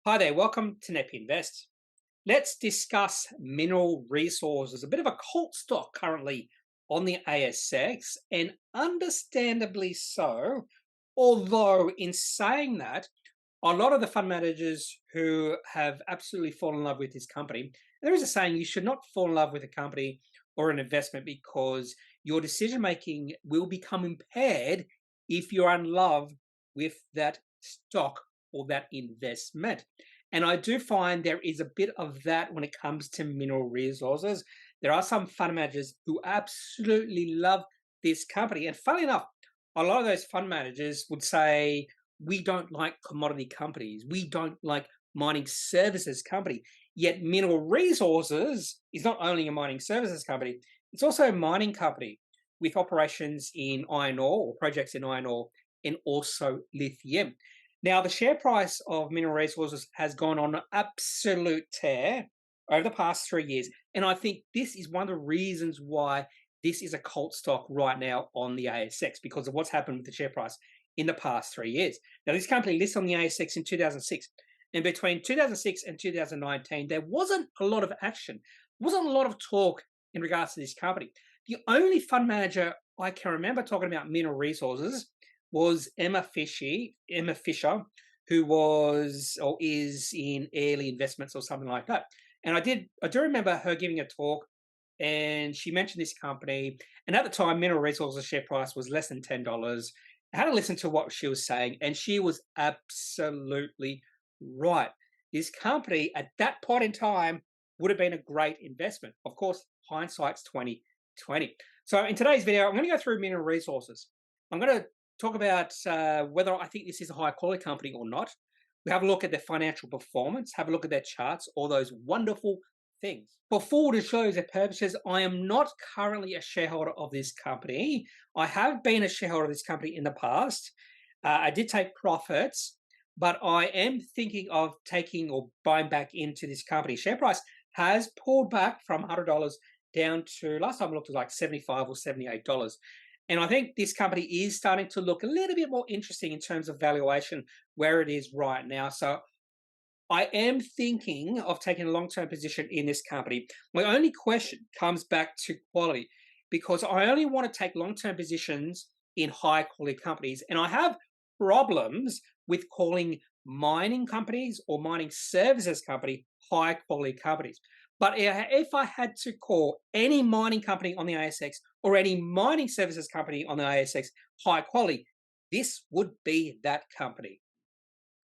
Hi there, welcome to Kneppy Invest. Let's discuss mineral resources, a bit of a cult stock currently on the ASX, and understandably so. Although, in saying that, a lot of the fund managers who have absolutely fallen in love with this company, there is a saying you should not fall in love with a company or an investment because your decision making will become impaired if you're in love with that stock or that investment. And I do find there is a bit of that when it comes to mineral resources. There are some fund managers who absolutely love this company. And funny enough, a lot of those fund managers would say, we don't like commodity companies. We don't like mining services company. Yet mineral resources is not only a mining services company, it's also a mining company with operations in iron ore or projects in iron ore and also lithium. Now, the share price of mineral resources has gone on an absolute tear over the past 3 years. And I think this is one of the reasons why this is a cult stock right now on the ASX because of what's happened with the share price in the past 3 years. Now, this company listed on the ASX in 2006. And between 2006 and 2019, there wasn't a lot of action, wasn't a lot of talk in regards to this company. The only fund manager I can remember talking about mineral resources was Emma Fisher, who was or is in Airlie Investments or something like that. And I do remember her giving a talk, and she mentioned this company. And at the time, Mineral Resources share price was less than $10. I had to listen to what she was saying, and she was absolutely right. This company at that point in time would have been a great investment. Of course, hindsight's 2020. So in today's video, I'm going to go through Mineral Resources. I'm going to talk about whether I think this is a high quality company or not. We have a look at their financial performance, have a look at their charts, all those wonderful things. For full disclosure purposes, I am not currently a shareholder of this company. I have been a shareholder of this company in the past. I did take profits, but I am thinking of taking or buying back into this company. Share price has pulled back from $100 down to, last time I looked, it was like $75 or $78. And I think this company is starting to look a little bit more interesting in terms of valuation where it is right now. So I am thinking of taking a long-term position in this company. My only question comes back to quality because I only want to take long-term positions in high-quality companies. And I have problems with calling mining companies or mining services company high-quality companies. But if I had to call any mining company on the ASX or any mining services company on the ASX high quality, this would be that company.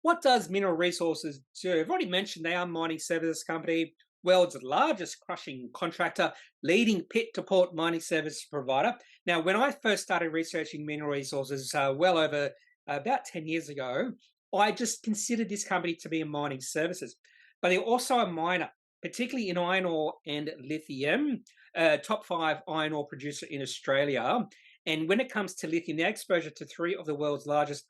What does Mineral Resources do? I've already mentioned they are a mining services company, world's largest crushing contractor, leading pit-to-port mining service provider. Now, when I first started researching Mineral Resources well over about 10 years ago, I just considered this company to be a mining services. But they're also a miner, particularly in iron ore and lithium, top 5 iron ore producer in Australia. And when it comes to lithium, their exposure to 3 of the world's largest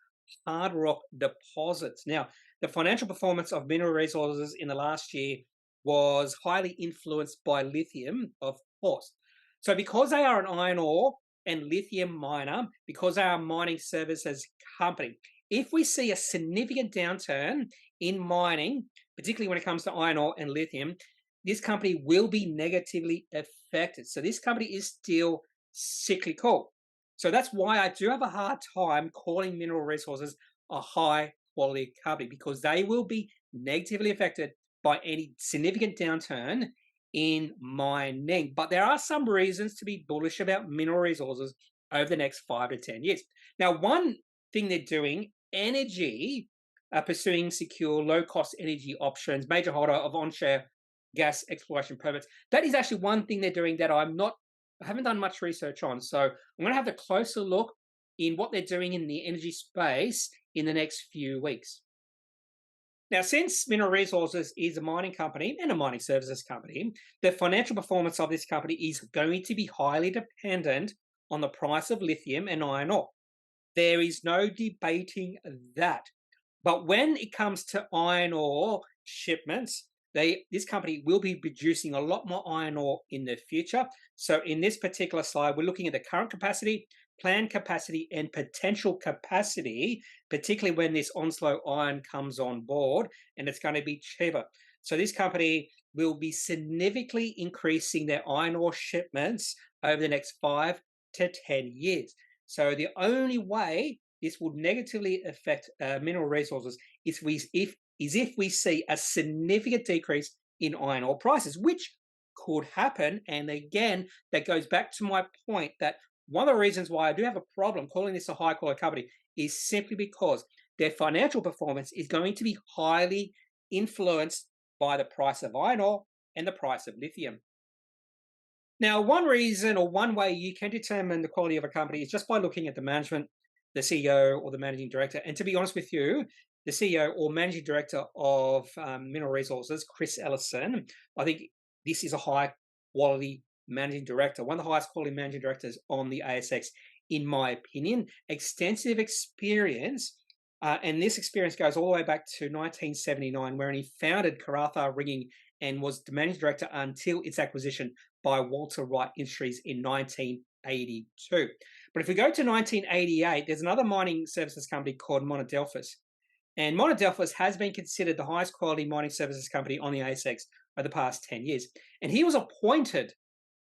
hard rock deposits. Now, the financial performance of Mineral Resources in the last year was highly influenced by lithium, of course. So because they are an iron ore and lithium miner, because they are a mining services company, if we see a significant downturn in mining, particularly when it comes to iron ore and lithium, this company will be negatively affected. So this company is still cyclical. So that's why I do have a hard time calling Mineral Resources a high quality company because they will be negatively affected by any significant downturn in mining. But there are some reasons to be bullish about Mineral Resources over the next 5 to 10 years. Now, one thing they're doing, energy, pursuing secure, low-cost energy options, major holder of onshore gas exploration permits. That is actually one thing they're doing that I haven't done much research on. So I'm going to have a closer look in what they're doing in the energy space in the next few weeks. Now, since Mineral Resources is a mining company and a mining services company, the financial performance of this company is going to be highly dependent on the price of lithium and iron ore. There is no debating that. But when it comes to iron ore shipments, this company will be producing a lot more iron ore in the future. So in this particular slide, we're looking at the current capacity planned capacity and potential capacity, particularly when this Onslow iron comes on board and it's going to be cheaper. So this company will be significantly increasing their iron ore shipments over the next 5 to 10 years. So the only way this would negatively affect mineral resources is if we see a significant decrease in iron ore prices, which could happen. And again, that goes back to my point that one of the reasons why I do have a problem calling this a high quality company is simply because their financial performance is going to be highly influenced by the price of iron ore and the price of lithium. Now, one reason or one way you can determine the quality of a company is just by looking at the management, the CEO or the managing director. And to be honest with you, the CEO or managing director of Mineral Resources, Chris Ellison, I think this is a high quality managing director, one of the highest quality managing directors on the ASX, in my opinion. Extensive experience, and this experience goes all the way back to 1979, wherein he founded Karratha Ringing and was the managing director until its acquisition by Walter Wright Industries in 1982. But if we go to 1988, there's another mining services company called Monadelphous. And Monadelphous has been considered the highest quality mining services company on the ASX over the past 10 years. And he was appointed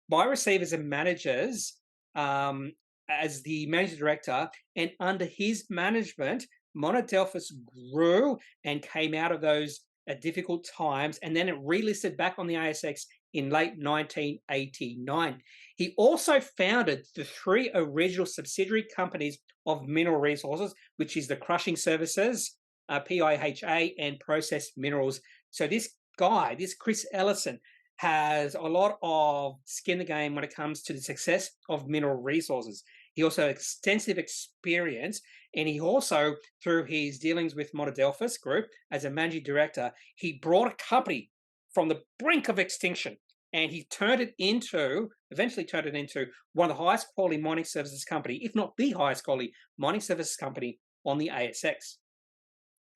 by receivers and managers as the managing director. And under his management, Monadelphous grew and came out of those difficult times. And then it relisted back on the ASX in late 1989. He also founded the 3 original subsidiary companies of Mineral Resources, which is the Crushing Services, PIHA, and Processed Minerals. So this guy, this Chris Ellison, has a lot of skin in the game when it comes to the success of Mineral Resources. He also has extensive experience, and he also, through his dealings with Monadelphous Group as a managing director, he brought a company from the brink of extinction, and he eventually turned it into one of the highest quality mining services company, if not the highest quality mining services company on the ASX.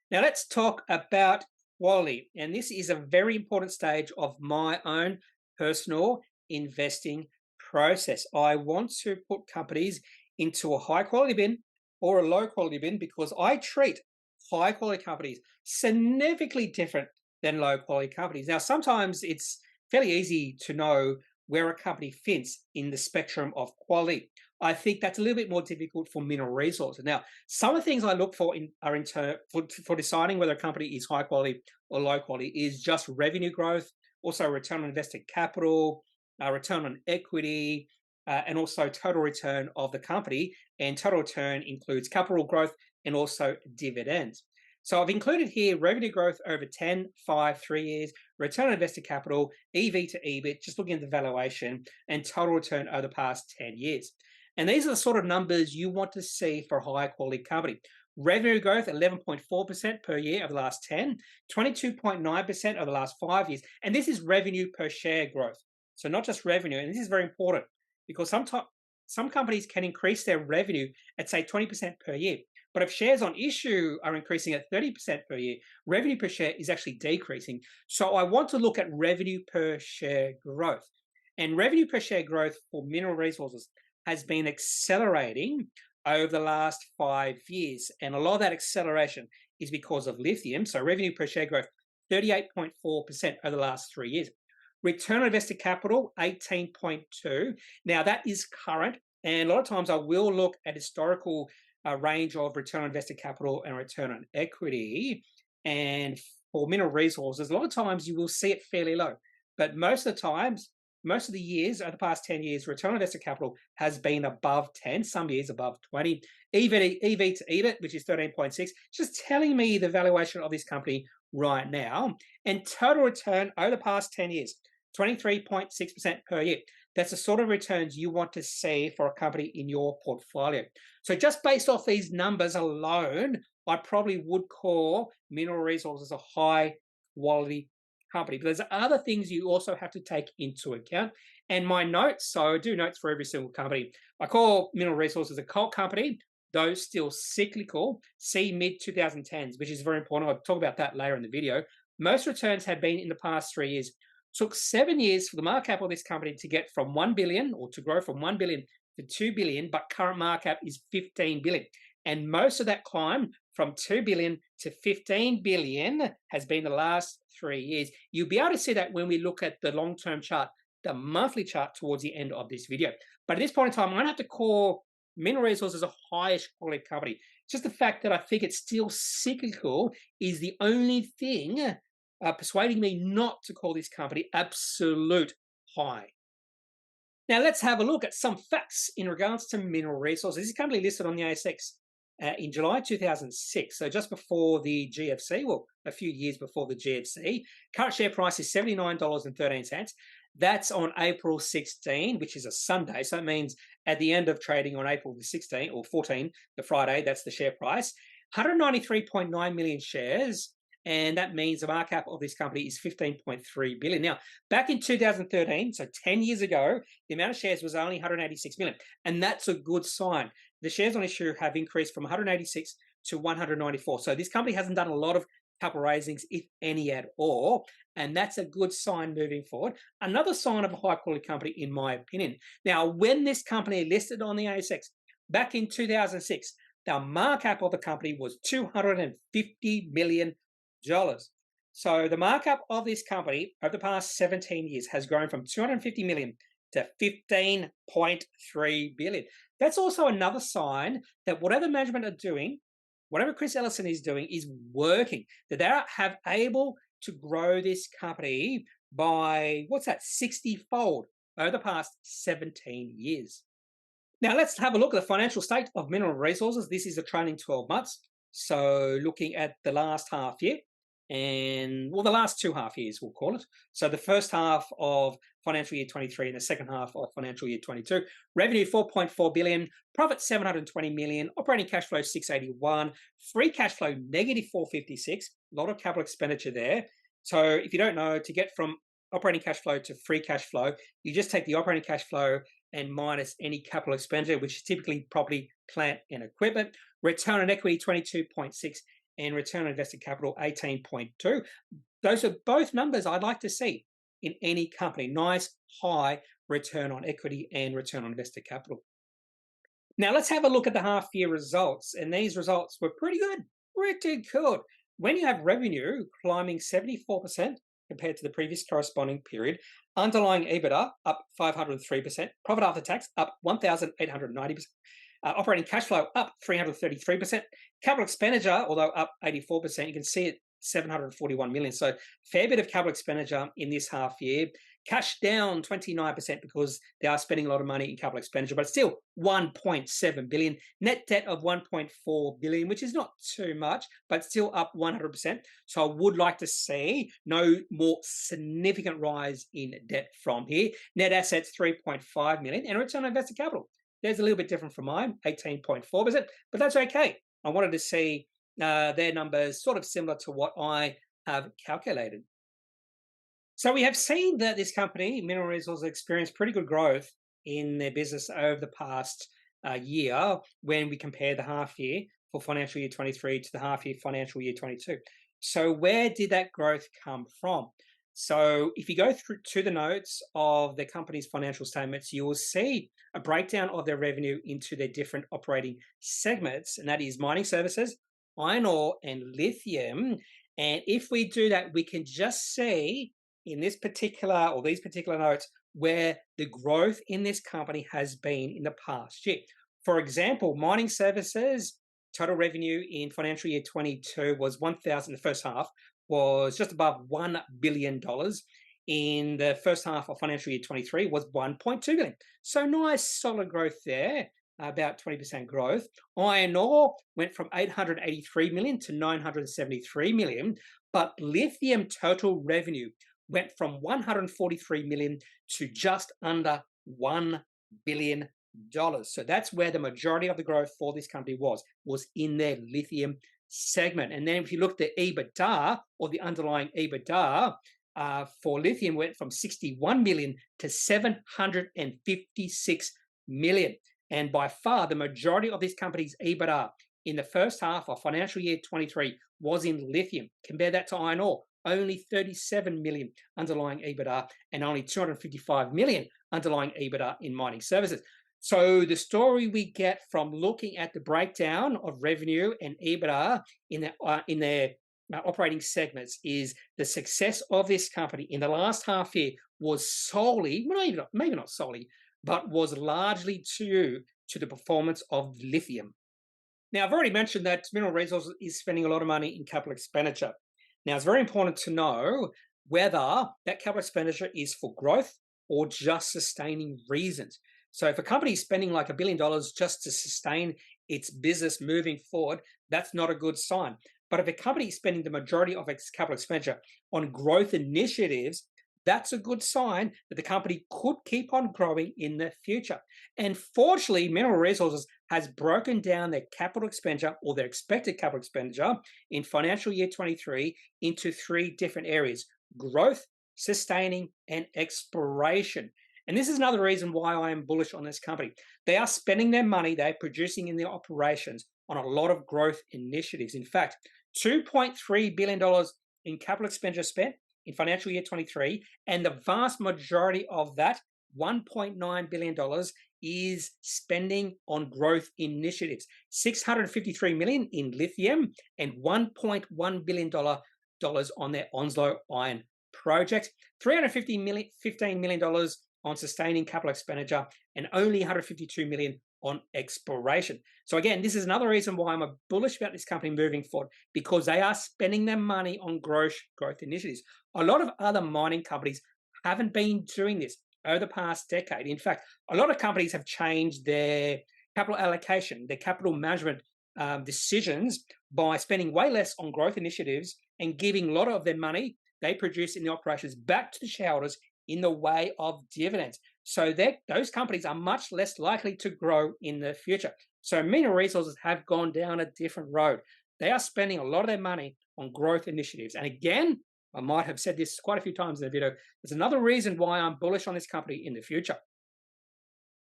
Now let's talk about quality, and this is a very important stage of my own personal investing process. I want to put companies into a high quality bin or a low quality bin because I treat high quality companies significantly different than low quality companies. Now, sometimes it's fairly easy to know where a company fits in the spectrum of quality. I think that's a little bit more difficult for Mineral Resources. Now, some of the things I look for for deciding whether a company is high quality or low quality is just revenue growth, also return on invested capital, return on equity, and also total return of the company. And total return includes capital growth and also dividends. So I've included here revenue growth over 10, 5, 3 years, return on invested capital, EV to EBIT, just looking at the valuation, and total return over the past 10 years. And these are the sort of numbers you want to see for a high quality company. Revenue growth, 11.4% per year over the last 10, 22.9% over the last 5 years. And this is revenue per share growth. So not just revenue. And this is very important because some companies can increase their revenue at, say, 20% per year. But if shares on issue are increasing at 30% per year, revenue per share is actually decreasing. So I want to look at revenue per share growth. And revenue per share growth for Mineral Resources has been accelerating over the last 5 years. And a lot of that acceleration is because of lithium. So revenue per share growth, 38.4% over the last 3 years. Return on invested capital, 18.2. Now that is current. And a lot of times I will look at historical range of return on invested capital and return on equity. And for Mineral Resources, a lot of times you will see it fairly low. But most of the years, over the past 10 years, return on invested capital has been above 10, some years above 20. EV to EBIT, which is 13.6, just telling me the valuation of this company right now. And total return over the past 10 years, 23.6% per year. That's the sort of returns you want to see for a company in your portfolio. So just based off these numbers alone, I probably would call Mineral Resources a high quality company. But there's other things you also have to take into account. And my notes, so I do notes for every single company. I call Mineral Resources a cult company, though still cyclical. See mid-2010s, which is very important. I'll talk about that later in the video. Most returns have been in the past 3 years. Took 7 years for the market cap of this company to get from 1 billion or to grow from 1 billion for 2 billion, but current market cap is 15 billion. And most of that climb from 2 billion to 15 billion has been the last 3 years. You'll be able to see that when we look at the long-term chart, the monthly chart towards the end of this video. But at this point in time, I'm going to have to call Mineral Resources a highest quality company. Just the fact that I think it's still cyclical is the only thing persuading me not to call this company absolute high. Now let's have a look at some facts in regards to Mineral Resources. This is currently listed on the ASX in July 2006, so just before the GFC, well, a few years before the GFC. Current share price is $79.13. That's on April 16, which is a Sunday, so it means at the end of trading on April the 16th or 14, the Friday, that's the share price. 193.9 million shares, and that means the market cap of this company is 15.3 billion. Now, back in 2013, so 10 years ago, the amount of shares was only 186 million, and that's a good sign. The shares on issue have increased from 186 to 194. So this company hasn't done a lot of capital raisings, if any at all, and that's a good sign moving forward. Another sign of a high quality company, in my opinion. Now, when this company listed on the ASX back in 2006, the market cap of the company was $250 million. So the market cap of this company over the past 17 years has grown from 250 million to 15.3 billion. That's also another sign that whatever management are doing, whatever Chris Ellison is doing, is working. That they have able to grow this company by, 60-fold over the past 17 years. Now let's have a look at the financial state of Mineral Resources. This is the trailing 12 months. So looking at the last half year, and the last 2 half years, we'll call it. So the first half of financial year 23 and the second half of financial year 22. Revenue 4.4 billion, profit 720 million, operating cash flow 681, free cash flow negative 456. A lot of capital expenditure there. So if you don't know, to get from operating cash flow to free cash flow, you just take the operating cash flow and minus any capital expenditure, which is typically property, plant, and equipment. Return on equity 22.6 and return on invested capital 18.2. Those are both numbers I'd like to see in any company. Nice, high return on equity and return on invested capital. Now let's have a look at the half year results. And these results were pretty good, pretty good. When you have revenue climbing 74% compared to the previous corresponding period, underlying EBITDA up 503%, profit after tax up 1,890%, operating cash flow up 333%, capital expenditure, although up 84%, you can see it 741 million. So fair bit of capital expenditure in this half year. Cash down 29% because they are spending a lot of money in capital expenditure, but still 1.7 billion. Net debt of 1.4 billion, which is not too much, but still up 100%. So I would like to see no more significant rise in debt from here. Net assets 3.5 million and return on invested capital. There's a little bit different from mine, 18.4%, but that's okay. I wanted to see their numbers sort of similar to what I have calculated. So we have seen that this company, Mineral Resources, experienced pretty good growth in their business over the past year when we compare the half year for financial year 23 to the half year financial year 22. So where did that growth come from? So if you go through to the notes of the company's financial statements, you will see a breakdown of their revenue into their different operating segments, and that is mining services, iron ore, and lithium. And if we do that, we can just see in this particular or these particular notes where the growth in this company has been in the past year. For example, mining services total revenue in financial year 22 was the first half was just above $1 billion. In the first half of financial year 23 was 1.2 billion. So nice solid growth there, about 20% growth. Iron ore went from 883 million to 973 million, but lithium total revenue went from 143 million to just under $1 billion. So that's where the majority of the growth for this company was in their lithium segment. And then if you look at the EBITDA or the underlying EBITDA for lithium went from 61 million to 756 million. And by far, the majority of this company's EBITDA in the first half of financial year 23 was in lithium. Compare that to iron ore, only 37 million underlying EBITDA and only 255 million underlying EBITDA in mining services. So the story we get from looking at the breakdown of revenue and EBITDA in their operating segments is the success of this company in the last half year was solely, well, maybe not solely, but was largely due to the performance of lithium. Now, I've already mentioned that Mineral Resources is spending a lot of money in capital expenditure. Now, it's very important to know whether that capital expenditure is for growth or just sustaining reasons. So, if a company is spending like $1 billion just to sustain its business moving forward, that's not a good sign. But if a company is spending the majority of its capital expenditure on growth initiatives, that's a good sign that the company could keep on growing in the future. And fortunately, Mineral Resources has broken down their capital expenditure or their expected capital expenditure in financial year 23 into three different areas: growth, sustaining, and exploration. And this is another reason why I am bullish on this company. They are spending their money they're producing in their operations on a lot of growth initiatives. In fact, $2.3 billion in capital expenditure spent in financial year 23, and the vast majority of that, $1.9 billion, is spending on growth initiatives. $653 million in lithium and $1.1 billion on their Onslow Iron project, $15 million on sustaining capital expenditure, and only $152 million on exploration. So again, this is another reason why I'm bullish about this company moving forward, because they are spending their money on growth initiatives. A lot of other mining companies haven't been doing this over the past decade. In fact, a lot of companies have changed their capital allocation, their capital management decisions by spending way less on growth initiatives and giving a lot of their money they produce in the operations back to the shareholders in the way of dividends. So those companies are much less likely to grow in the future. So Mineral Resources have gone down a different road. They are spending a lot of their money on growth initiatives. And again, I might have said this quite a few times in the video, there's another reason why I'm bullish on this company in the future.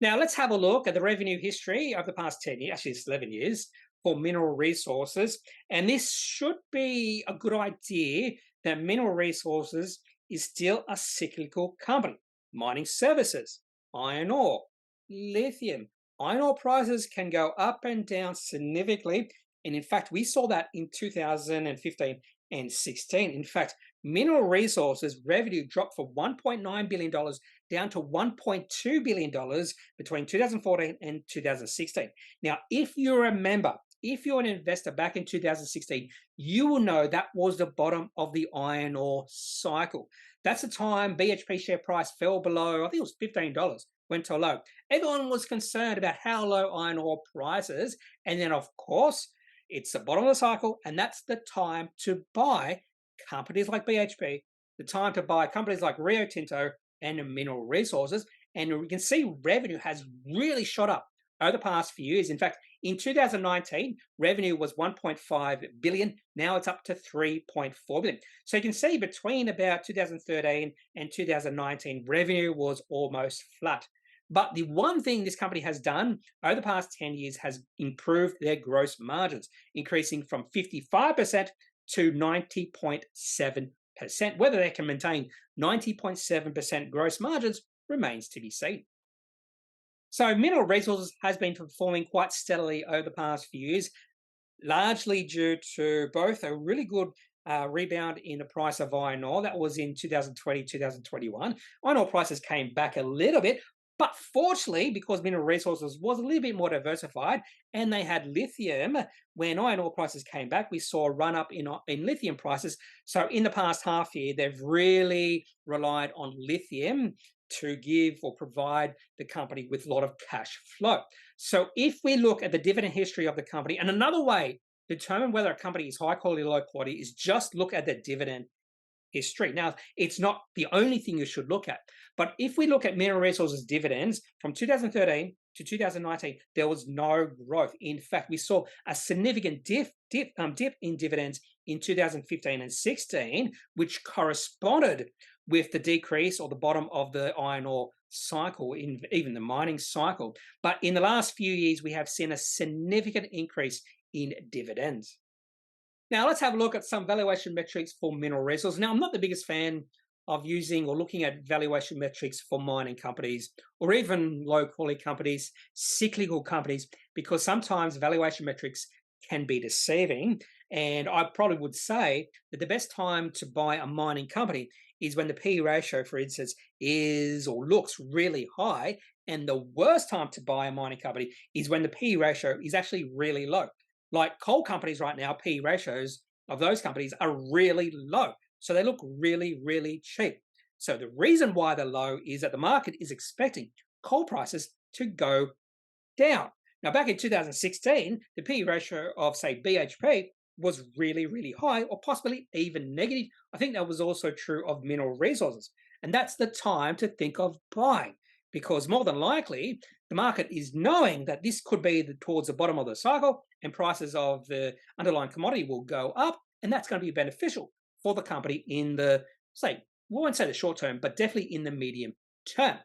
Now, let's have a look at the revenue history of the past 10 years, actually it's 11 years, for Mineral Resources. And this should be a good idea that Mineral Resources is still a cyclical company. Mining services, iron ore, lithium. Iron ore prices can go up and down significantly. And in fact, we saw that in 2015 and 16. In fact, Mineral Resources revenue dropped from $1.9 billion down to $1.2 billion between 2014 and 2016. Now, if you remember, if you're an investor back in 2016, you will know that was the bottom of the iron ore cycle. That's the time BHP share price fell below, I think it was $15, went to a low. Everyone was concerned about how low iron ore prices. And then, of course, it's the bottom of the cycle, and that's the time to buy companies like BHP, the time to buy companies like Rio Tinto and Mineral Resources. And we can see revenue has really shot up over the past few years. In fact, in 2019, revenue was 1.5 billion. Now it's up to 3.4 billion. So you can see between about 2013 and 2019, revenue was almost flat. But the one thing this company has done over the past 10 years has improved their gross margins, increasing from 55% to 90.7%. Whether they can maintain 90.7% gross margins remains to be seen. So Mineral Resources has been performing quite steadily over the past few years, largely due to both a really good rebound in the price of iron ore. That was in 2020, 2021. Iron ore prices came back a little bit, but fortunately, because Mineral Resources was a little bit more diversified and they had lithium, when iron ore prices came back, we saw a run up in lithium prices. So in the past half year, they've really relied on lithium to give or provide the company with a lot of cash flow. So if we look at the dividend history of the company, and another way to determine whether a company is high quality or low quality is just look at the dividend history. Now, it's not the only thing you should look at, but if we look at Mineral Resources dividends from 2013 to 2019, there was no growth. In fact, we saw a significant dip in dividends in 2015 and 16, which corresponded with the decrease or the bottom of the iron ore cycle, in even the mining cycle. But in the last few years, we have seen a significant increase in dividends. Now, let's have a look at some valuation metrics for Mineral Resources. Now, I'm not the biggest fan of using or looking at valuation metrics for mining companies or even low quality companies, cyclical companies, because sometimes valuation metrics can be deceiving. And I probably would say that the best time to buy a mining company is when the P/E ratio, for instance, is or looks really high. And the worst time to buy a mining company is when the P/E ratio is actually really low. Like coal companies right now, P/E ratios of those companies are really low. So they look really, really cheap. So the reason why they're low is that the market is expecting coal prices to go down. Now, back in 2016, the P/E ratio of, say, BHP was really, really high or possibly even negative. I think that was also true of mineral resources. And that's the time to think of buying because more than likely, the market is knowing that this could be towards the bottom of the cycle and prices of the underlying commodity will go up. And that's going to be beneficial for the company in the, say, we won't say the short term, but definitely in the medium term.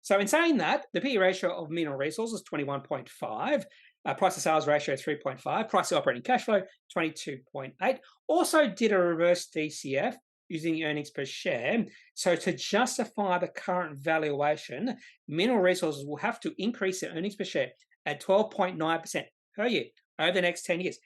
So in saying that, the P/E ratio of mineral resources, 21.5, price to sales ratio, 3.5, price to operating cash flow, 22.8. Also did a reverse DCF using earnings per share. So to justify the current valuation, mineral resources will have to increase their earnings per share at 12.9% per year over the next 10 years.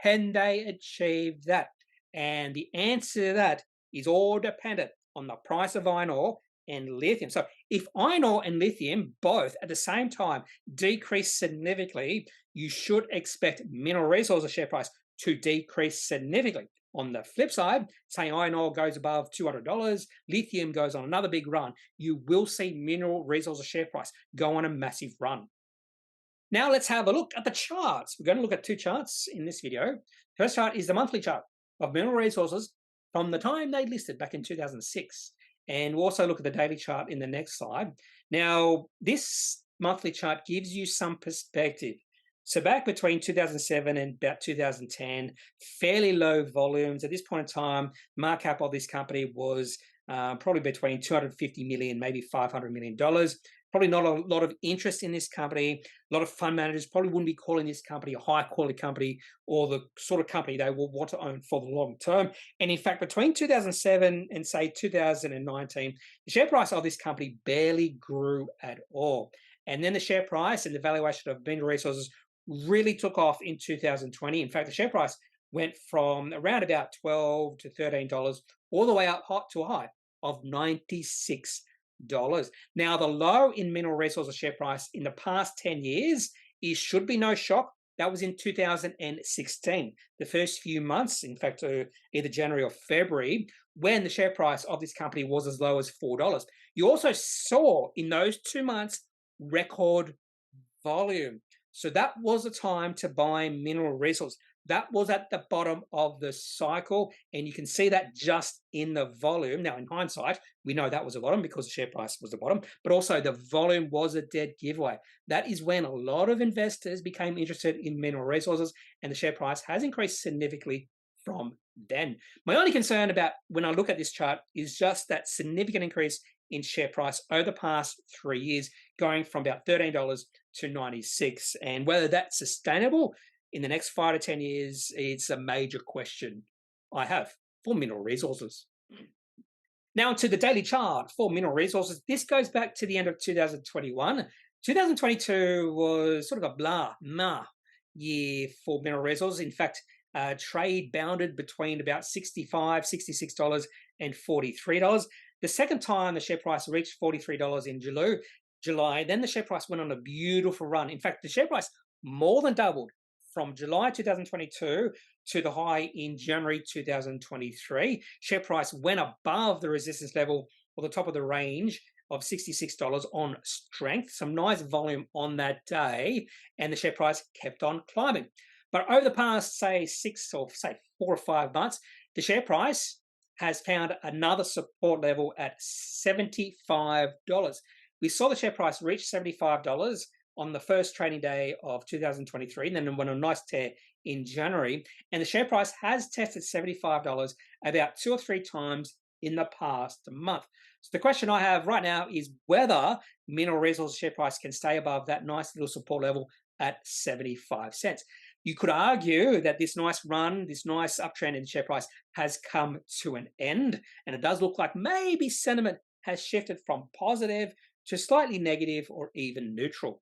Can they achieve that? And the answer to that is all dependent on the price of iron ore and lithium. So if iron ore and lithium both at the same time decrease significantly, you should expect mineral resources share price to decrease significantly. On the flip side, say iron ore goes above $200, lithium goes on another big run, you will see mineral resources share price go on a massive run. Now let's have a look at the charts. We're going to look at two charts in this video. First chart is the monthly chart of mineral resources from the time they listed back in 2006. And we'll also look at the daily chart in the next slide. Now, this monthly chart gives you some perspective. So back between 2007 and about 2010, fairly low volumes. At this point in time, market cap of this company was probably between 250 million, maybe $500 million. Probably not a lot of interest in this company. A lot of fund managers probably wouldn't be calling this company a high quality company or the sort of company they will want to own for the long term. And in fact, between 2007 and say 2019, the share price of this company barely grew at all. And then the share price and the valuation of mineral resources really took off in 2020. In fact, the share price went from around about $12 to $13 all the way up to a high of $96. Now, the low in mineral resources share price in the past 10 years should be no shock. That was in 2016, the first few months, in fact, either January or February, when the share price of this company was as low as $4. You also saw in those 2 months record volume. So that was the time to buy mineral resources. That was at the bottom of the cycle, and you can see that just in the volume. Now, in hindsight, we know that was the bottom because the share price was the bottom, but also the volume was a dead giveaway. That is when a lot of investors became interested in mineral resources, and the share price has increased significantly from then. My only concern about when I look at this chart is just that significant increase in share price over the past 3 years, going from about $13 to $96, and whether that's sustainable in the next 5 to 10 years, it's a major question I have for mineral resources. Now to the daily chart for mineral resources. This goes back to the end of 2021. 2022 was sort of a blah year for mineral resources. In fact, trade bounded between about $65, $66, and $43. The second time the share price reached $43 in July, then the share price went on a beautiful run. In fact, the share price more than doubled from July 2022 to the high in January 2023. Share price went above the resistance level or the top of the range of $66 on strength. Some nice volume on that day, and the share price kept on climbing. But over the past, say, 4 or 5 months, the share price has found another support level at $75. We saw the share price reach $75 on the first trading day of 2023, and then went on a nice tear in January. And the share price has tested $75 about 2 or 3 times in the past month. So the question I have right now is whether mineral resources share price can stay above that nice little support level at 75 cents. You could argue that this nice run, this nice uptrend in the share price has come to an end, and it does look like maybe sentiment has shifted from positive to slightly negative or even neutral.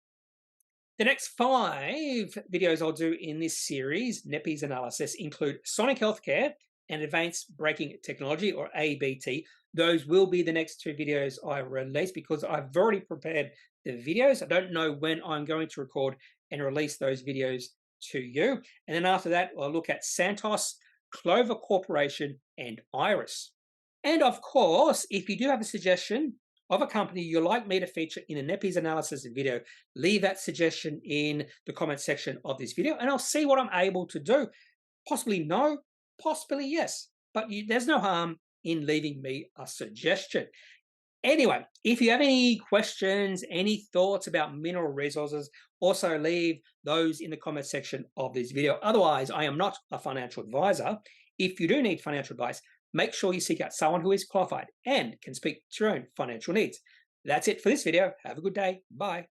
The next 5 videos I'll do in this series, Kneppy's analysis, include Sonic Healthcare and Advanced Braking Technology, or ABT. Those will be the next 2 videos I release because I've already prepared the videos. I don't know when I'm going to record and release those videos to you. And then after that, I'll look at Santos, Clover Corporation, and Iris. And of course, if you do have a suggestion of a company you'd like me to feature in a Kneppy's analysis video, leave that suggestion in the comment section of this video, and I'll see what I'm able to do. Possibly no, possibly yes, but there's no harm in leaving me a suggestion. Anyway, if you have any questions, any thoughts about mineral resources, also leave those in the comment section of this video. Otherwise, I am not a financial advisor. If you do need financial advice, make sure you seek out someone who is qualified and can speak to your own financial needs. That's it for this video. Have a good day. Bye.